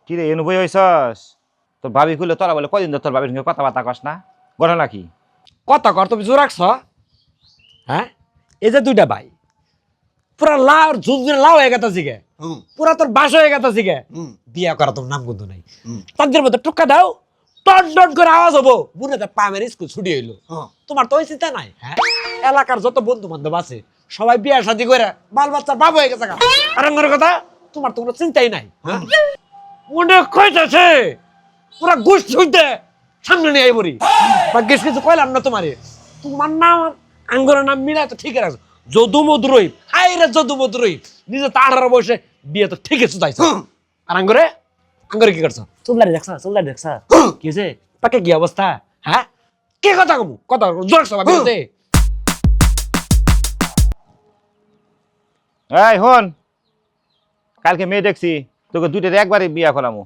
কি রে এনু বই হইছস তোর ভাবি কইলে তোরা বলে কদিন ধরে তোর ভাবির সঙ্গে কথাবার্তা কস না ঘটনা কি কথা কর তুমি জোর রাখছ হ্যাঁ এই যে দুইটা ভাই পুরা লাউ ঝুলঝুলে লাউ হয়ে গেছে জিগে পুরা তোর বাস হয়ে গেছে জিগে বিয়া করা তোর নাম কিন্তু নাই তাদের মধ্যে টুকা দাও টন টন করে আওয়াজ হবো বুনে তো প্রাইমারি স্কুল ছুটি হইলো তোমার তো ওই চিন্তা নাই হ্যাঁ এলাকার যত বন্ধু বান্ধব আছে সবাই বিয়া শাদী করে বাল বাচ্চার বাবু হয়ে গেছে আর কথা তোমার তো কোনো চিন্তাই নাই হ্যাঁ মনে কইতাছে পুরা গোষ্ঠী হইতে সামনে নিয়ে আইবরি ভাগ্যিস কিছু কইলাম না তোমারে তোমার নাম আঙ্গরের নাম মিলা তো ঠিক আছে যদু মধুরই হাই রে যদু মধুরই নিজে তো 18 বয়সে বিয়ে তো ঠিক আছে যাইছ আর আঙ্গরে কি করছ চুলদারি দেখছ কি হয়েছে পাকে কি অবস্থা হ্যাঁ কে কথা কমু কথা জোর সভা বিরতে এই হন কালকে মেয়ে দেখছি তোকে দুইটাতে একবারে বিয়া করামু